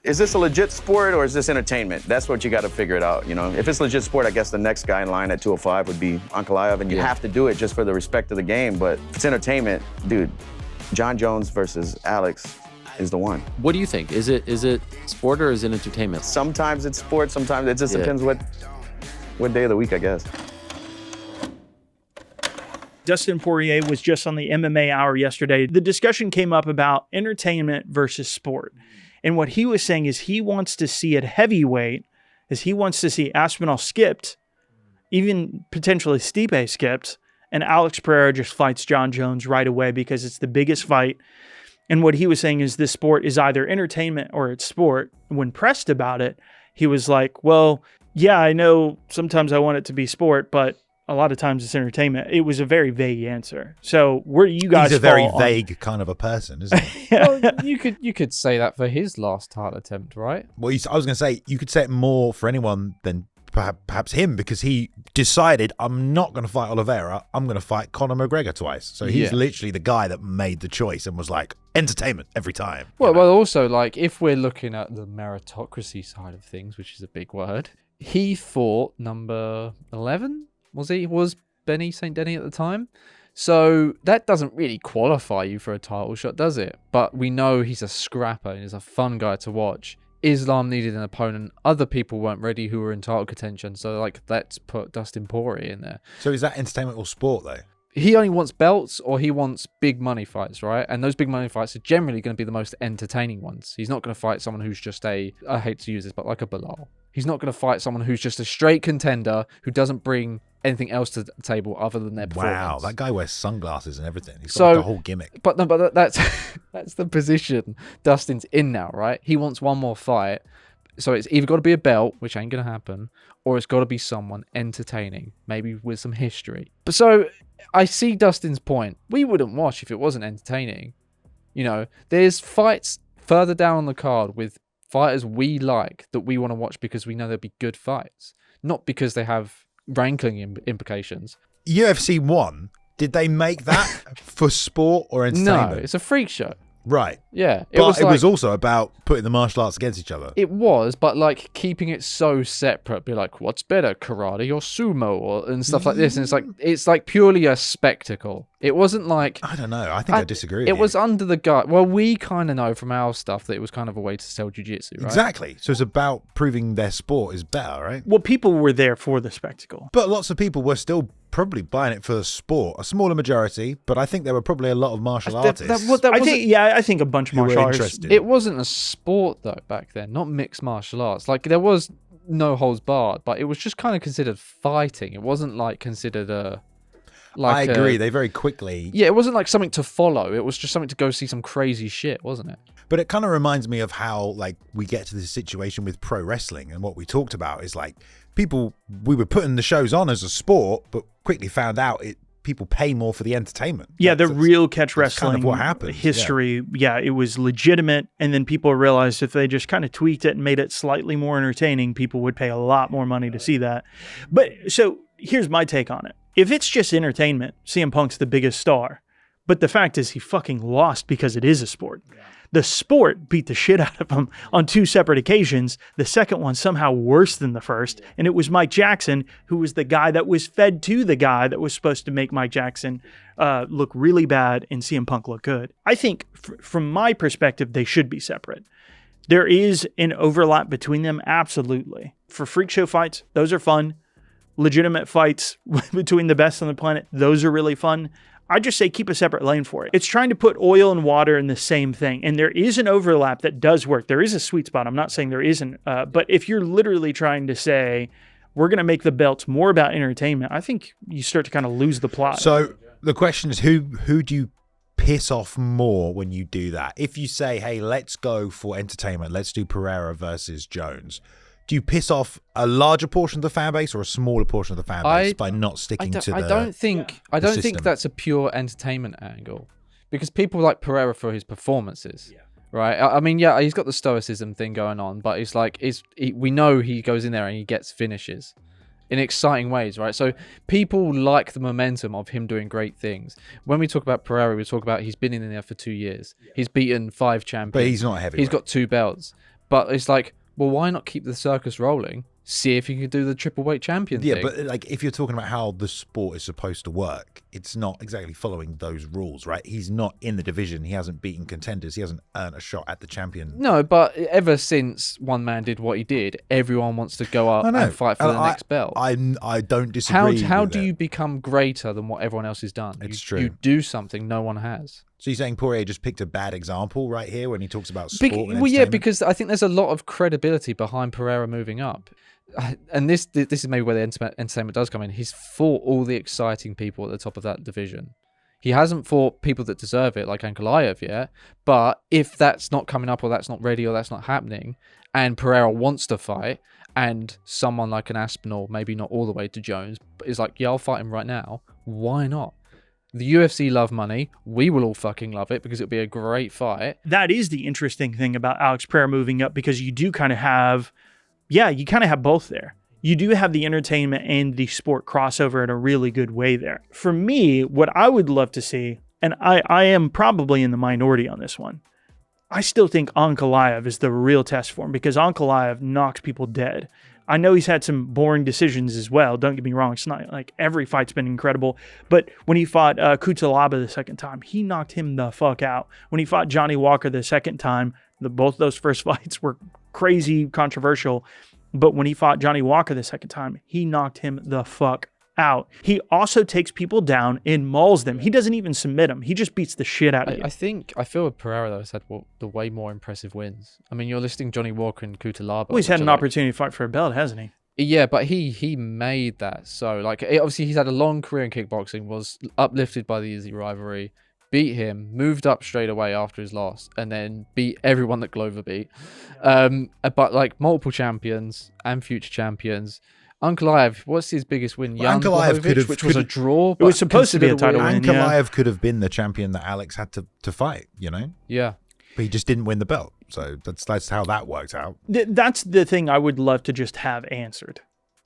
is this a legit sport or is this entertainment? That's what you got to figure it out, you know? If it's legit sport, I guess the next guy in line at 205 would be Ankalaev, and you have to do it just for the respect of the game, but if it's entertainment, dude, Jon Jones versus Alex is the one. What do you think? Is it sport or is it entertainment? Sometimes it's sport, sometimes it just depends what day of the week, I guess. Dustin Poirier was just on the MMA Hour yesterday. The discussion came up about entertainment versus sport. And what he was saying is he wants to see at heavyweight, is he wants to see Aspinall skipped, even potentially Stipe skipped, and Alex Pereira just fights Jon Jones right away because it's the biggest fight. And what he was saying is this sport is either entertainment or it's sport. When pressed about it, he was like, well, yeah, I know sometimes I want it to be sport, but a lot of times it's entertainment. It was a very vague answer. So where do you guys He's a very vague kind of a person, isn't he? Well, you could say that for his last title attempt, right? Well, I was going to say, you could say it more for anyone than perhaps him, because he decided, I'm not going to fight Oliveira, I'm going to fight Conor McGregor twice. So he's literally the guy that made the choice and was like, entertainment every time. Well, also, like, if we're looking at the meritocracy side of things, which is a big word, he fought number 11? Was Benny St. Denis at the time? So that doesn't really qualify you for a title shot, does it? But we know he's a scrapper and he's a fun guy to watch. Islam needed an opponent. Other people weren't ready who were in title contention. So, like, let's put Dustin Poirier in there. So is that entertainment or sport, though? He only wants belts or he wants big money fights, right? And those big money fights are generally going to be the most entertaining ones. He's not going to fight someone who's just I hate to use this, but like a Bilal. He's not going to fight someone who's just a straight contender who doesn't bring anything else to the table other than their performance. Wow, that guy wears sunglasses and everything. He's got like a whole gimmick. But that's the position Dustin's in now, right? He wants one more fight. So it's either got to be a belt, which ain't going to happen, or it's got to be someone entertaining, maybe with some history. But so I see Dustin's point. We wouldn't watch if it wasn't entertaining. You know, there's fights further down on the card with fighters we like that we want to watch because we know they'll be good fights, not because they have rankling implications. UFC 1, did they make that for sport or entertainment? No, it's a freak show. Right. Yeah. It was also about putting the martial arts against each other. It was, but like keeping it so separate, be like, what's better, karate or sumo and stuff like this? And it's like purely a spectacle. It wasn't like... I don't know. I think I disagree with you. It was under the gut. Well, we kind of know from our stuff that it was kind of a way to sell jiu-jitsu, right? Exactly. So it's about proving their sport is better, right? Well, people were there for the spectacle. But lots of people were still probably buying it for the sport. A smaller majority, but I think there were probably a lot of martial artists. I think a bunch of martial artists. It wasn't a sport, though, back then. Not mixed martial arts. Like, there was no holds barred, but it was just kind of considered fighting. It wasn't, like, considered a... I agree. They very quickly... Yeah, it wasn't like something to follow. It was just something to go see some crazy shit, wasn't it? But it kind of reminds me of how, like, we get to this situation with pro wrestling, and what we talked about is, like, we were putting the shows on as a sport, but quickly found out people pay more for the entertainment. Yeah, the real catch wrestling kind of what happened. History, yeah, it was legitimate, and then people realized if they just kind of tweaked it and made it slightly more entertaining, people would pay a lot more money to see that. But so here's my take on it. If it's just entertainment, CM Punk's the biggest star. But the fact is he fucking lost because it is a sport. Yeah. The sport beat the shit out of him on 2 separate occasions. The second one somehow worse than the first. And it was Mike Jackson, who was the guy that was fed to the guy that was supposed to make Mike Jackson look really bad and CM Punk look good. I think from my perspective, they should be separate. There is an overlap between them, absolutely. For freak show fights, those are fun. Legitimate fights between the best on the planet, those are really fun. I just say keep a separate lane for it. It's trying to put oil and water in the same thing. And there is an overlap that does work. There is a sweet spot. I'm not saying there isn't. But if you're literally trying to say, we're going to make the belts more about entertainment, I think you start to kind of lose the plot. So the question is, who do you piss off more when you do that? If you say, hey, let's go for entertainment, let's do Pereira versus Jones, do you piss off a larger portion of the fan base or a smaller portion of the fan base by not sticking to the I don't think system? that's a pure entertainment angle, because people like Pereira for his performances, right? I mean, yeah, he's got the stoicism thing going on, but it's like we know he goes in there and he gets finishes in exciting ways, right? So people like the momentum of him doing great things. When we talk about Pereira, we talk about he's been in there for 2 years. He's beaten 5 champions. But he's not heavyweight. He's got 2 belts. But it's like, well, why not keep the circus rolling? See if you can do the triple weight champion thing. Yeah, but like if you're talking about how the sport is supposed to work, it's not exactly following those rules, right? He's not in the division. He hasn't beaten contenders. He hasn't earned a shot at the champion. No, but ever since one man did what he did, everyone wants to go up and fight for the next belt. I don't disagree. How do you become greater than what everyone else has done? It's true. You do something no one has. So you're saying Poirier just picked a bad example right here when he talks about sport and Well, yeah, entertainment? because I think there's a lot of credibility behind Pereira moving up. And this is maybe where the entertainment does come in. He's fought all the exciting people at the top of that division. He hasn't fought people that deserve it, like Ankalaev yet. But if that's not coming up, or that's not ready, or that's not happening, and Pereira wants to fight, and someone like an Aspinall, maybe not all the way to Jones, but is like, yeah, I'll fight him right now. Why not? The UFC love money. We will all fucking love it because it'll be a great fight. That is the interesting thing about Alex Pereira moving up, because you do kind of have, you kind of have both there. You do have the entertainment and the sport crossover in a really good way there. For me, what I would love to see, and I am probably in the minority on this one, I still think Ankalaev is the real test for him, because Ankalaev knocks people dead. I know he's had some boring decisions as well. Don't get me wrong. It's not like every fight's been incredible. But when he fought Kutalaba the second time, he knocked him the fuck out. When he fought Johnny Walker the second time, both those first fights were crazy controversial. But when he fought Johnny Walker the second time, he knocked him the fuck out. He also takes people down and mauls them. He doesn't even submit them. He just beats the shit out of you. I feel with Pereira, though, has had the way more impressive wins. I mean, you're listing Johnny Walker and Kutalaba. Well, he's had an opportunity to fight for a belt, hasn't he? Yeah, but he made that. So, like, obviously he's had a long career in kickboxing, was uplifted by the Izzy rivalry, beat him, moved up straight away after his loss, and then beat everyone that Glover beat. But, like, multiple champions and future champions. Ankalaev, what's his biggest win? Jan Blachowicz, which was a draw. It was supposed to be a title win. Ankalaev could have been the champion that Alex had to fight, you know? Yeah. But he just didn't win the belt. So that's how that worked out. That's the thing I would love to just have answered.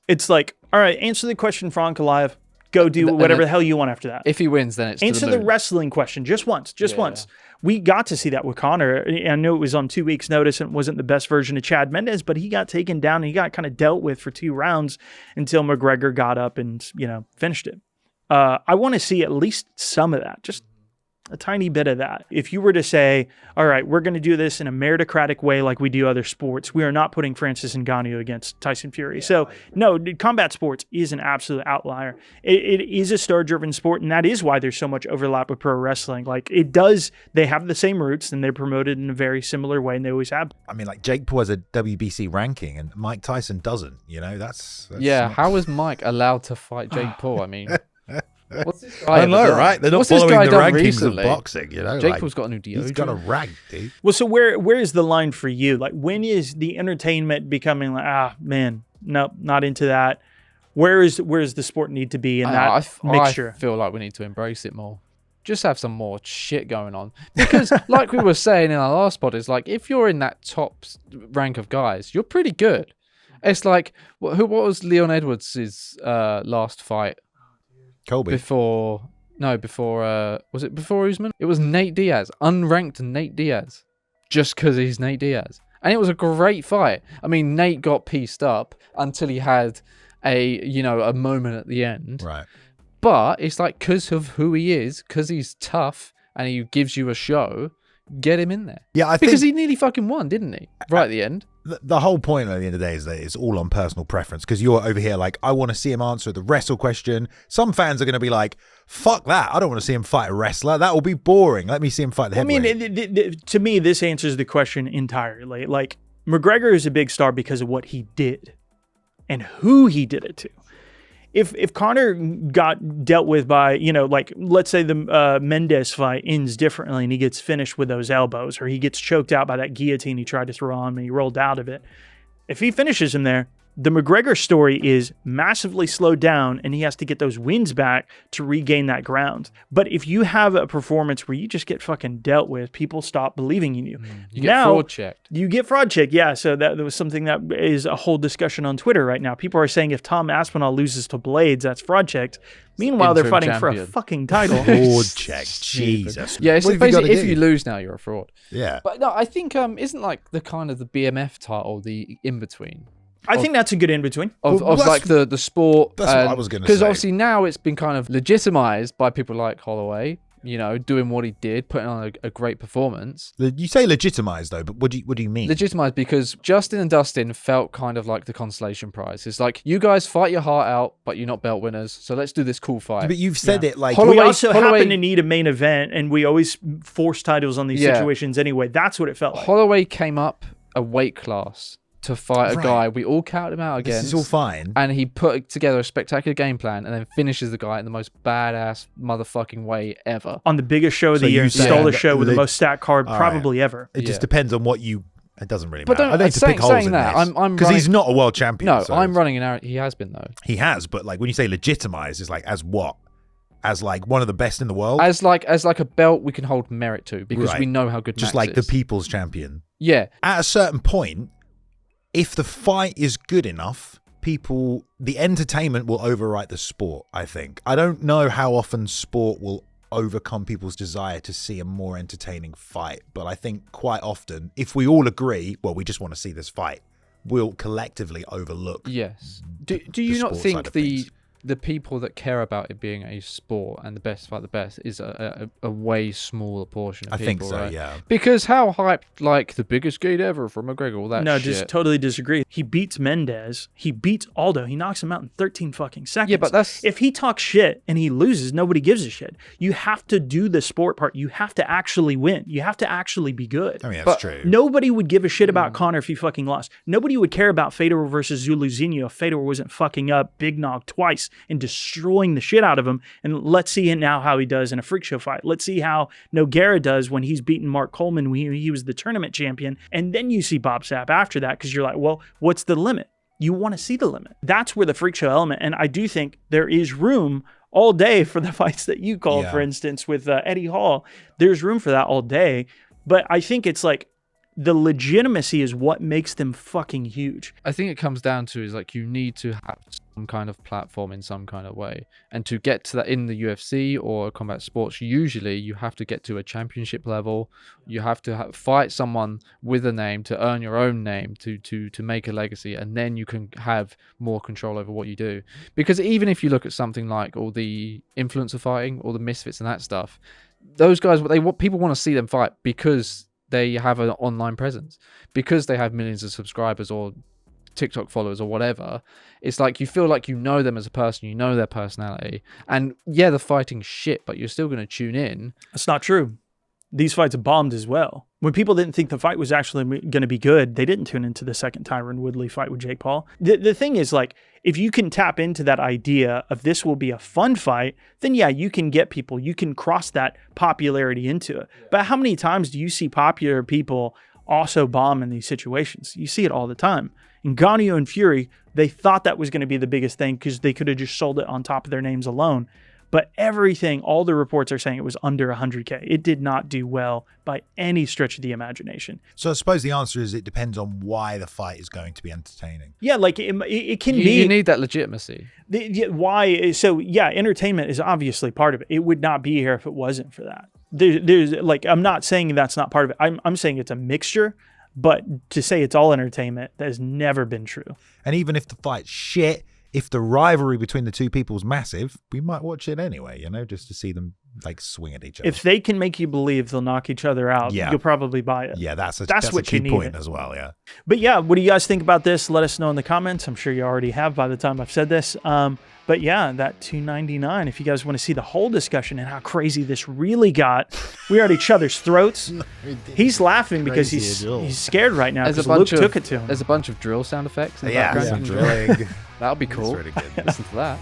It's like, all right, answer the question for Ankalaev. Go do whatever the hell you want after that. If he wins, then it's answer to the moon. Wrestling question just once. Once. We got to see that with Conor. I know it was on 2 weeks' notice and it wasn't the best version of Chad Mendes, but he got taken down and he got kind of dealt with for 2 rounds until McGregor got up and finished it. I want to see at least some of that, just a tiny bit of that. If you were to say, all right, we're going to do this in a meritocratic way like we do other sports, we are not putting Francis Ngannou against Tyson Fury. So, no, combat sports is an absolute outlier. It is a star-driven sport, and that is why there's so much overlap with pro wrestling. Like, they have the same roots, and they're promoted in a very similar way, and they always have. I mean, like, Jake Paul has a WBC ranking, and Mike Tyson doesn't, that's how is Mike allowed to fight Jake Paul? I mean... What's this guy I know, right? They're not following the rankings recently? of boxing, Jake Paul's got a new deodorant. He's got a rank, dude. Well, so where is the line for you? Like, when is the entertainment becoming like, man, nope, not into that? Where's the sport need to be in that mixture? I feel like we need to embrace it more. Just have some more shit going on. Because, like we were saying in our last pod, it's like, if you're in that top rank of guys, you're pretty good. It's like, what was Leon Edwards' last fight? Colby. Before was it before Usman? It was Nate Diaz, unranked Nate Diaz, just because he's Nate Diaz, and it was a great fight. I mean, Nate got pieced up until he had a moment at the end, right? But it's like, because of who he is, because he's tough and he gives you a show, get him in there. Yeah, because he nearly fucking won, didn't he? Right at the end. The whole point at the end of the day is that it's all on personal preference, because you're over here like, I want to see him answer the wrestle question. Some fans are going to be like, fuck that. I don't want to see him fight a wrestler. That will be boring. Let me see him fight the heavyweight. I mean, to me, this answers the question entirely. Like, McGregor is a big star because of what he did and who he did it to. If Conor got dealt with by, like, let's say the Mendes fight ends differently and he gets finished with those elbows, or he gets choked out by that guillotine he tried to throw on him and he rolled out of it. If he finishes him there, The McGregor story is massively slowed down, and he has to get those wins back to regain that ground. But if you have a performance where you just get fucking dealt with, people stop believing in you. You get fraud checked. You get fraud checked, yeah. So that was something that is a whole discussion on Twitter right now. People are saying if Tom Aspinall loses to Blades, that's fraud checked. Meanwhile, they're fighting for a fucking title. Fraud check, Jesus. Yeah, it's What have you basically gotta if do? you lose now, you're a fraud. Yeah. But no, I think isn't like the kind of the BMF title the in between. I think that's a good in between. Of Well, like the sport. that's what I was gonna Because say. obviously now it's been kind of legitimized by people like Holloway, you know, doing what he did, putting on a great performance. You say legitimized though, but what do you mean? Legitimized because Justin and Dustin felt kind of like the consolation prize. It's like, you guys fight your heart out, but you're not belt winners, so let's do this cool fight. But you've said it like We also happen to need a main event, and we always force titles on these Yeah. situations anyway. That's what it felt like. Holloway came up a weight class to fight a Right. guy we all counted him out this against. is all fine. And he put together a spectacular game plan and then finishes the guy in the most badass motherfucking way ever. On the biggest show of So the year, you and say stole the that show with the leg- most stacked card All right. probably ever. It just Yeah. depends on what you. It doesn't really But matter. I don't- don't to pick holes saying in that, this I'm because he's running- not a world champion. No, so I'm running an arrow. He has been, though. He has, but like when you say legitimized, it's like as what? As like one of the best in the world? As like a belt we can hold merit to because Right. we know how good Just Max like the is. people's champion. Yeah. At a certain point, if the fight is good enough, the entertainment will overwrite the sport, I think. I don't know how often sport will overcome people's desire to see a more entertaining fight, but I think quite often, if we all agree, well, we just want to see this fight, we'll collectively overlook. Yes. Do you not sport side think of things. the people that care about it being a sport and the best fight the best is a way smaller portion of I people, think so, right? yeah. Because how hyped, like, the biggest gate ever from McGregor, all that No, shit. just totally disagree. He beats Mendez. He beats Aldo. He knocks him out in 13 fucking seconds. Yeah, but that's... If he talks shit and he loses, nobody gives a shit. You have to do the sport part. You have to actually win. You have to actually be good. I mean, that's But true. Nobody would give a shit about Conor if he fucking lost. Nobody would care about Fedor versus Zuluzinho if Fedor wasn't fucking up Big Nog twice and destroying the shit out of him. And let's see now how he does in a freak show fight. Let's see how Nogueira does when he's beaten Mark Coleman when he was the tournament champion. And then you see Bob Sapp after that because you're like, well, what's the limit? You want to see the limit. That's where the freak show element. And I do think there is room all day for the fights that you called, Yeah. for instance, with Eddie Hall. There's room for that all day. But I think it's like the legitimacy is what makes them fucking huge. I think it comes down to is like you need to have some kind of platform in some kind of way, and to get to that in the UFC or combat sports, usually you have to get to a championship level. You have to fight someone with a name to earn your own name to make a legacy, and then you can have more control over what you do. Because even if you look at something like all the influencer fighting, all the misfits and that stuff, those guys, people want to see them fight because they have an online presence, because they have millions of subscribers or TikTok followers or whatever. It's like you feel like you know them as a person, you know their personality, and yeah, the fighting's shit, but you're still going to tune in. That's not true. These fights bombed as well. When people didn't think the fight was actually going to be good, they didn't tune into the second Tyron Woodley fight with Jake Paul. The thing is, like, if you can tap into that idea of this will be a fun fight, then yeah, you can get people, you can cross that popularity into it. But how many times do you see popular people also bomb in these situations? You see it all the time. In Ngannou and Fury, they thought that was going to be the biggest thing because they could have just sold it on top of their names alone. But everything, all the reports are saying it was under 100K. It did not do well by any stretch of the imagination. So I suppose the answer is it depends on why the fight is going to be entertaining. Yeah, like it can You be. need that legitimacy. Why? So yeah, entertainment is obviously part of it. It would not be here if it wasn't for that. There's like, I'm not saying that's not part of it. I'm saying it's a mixture. But to say it's all entertainment, that has never been true. And even if the fight's shit, if the rivalry between the two people is massive, we might watch it anyway, just to see them like swing at each other. If they can make you believe they'll knock each other out, Yeah. you'll probably buy it. Yeah, that's what a key you need. point as well, yeah. But yeah, what do you guys think about this? Let us know in the comments. I'm sure you already have by the time I've said this. But yeah, that $299, if you guys want to see the whole discussion and how crazy this really got, we are at each other's throats. He's laughing because he's scared right now because Luke took it to him. There's a bunch of drill sound effects in the Yeah, background. some drilling. That'll be cool. That's really good. Listen to that.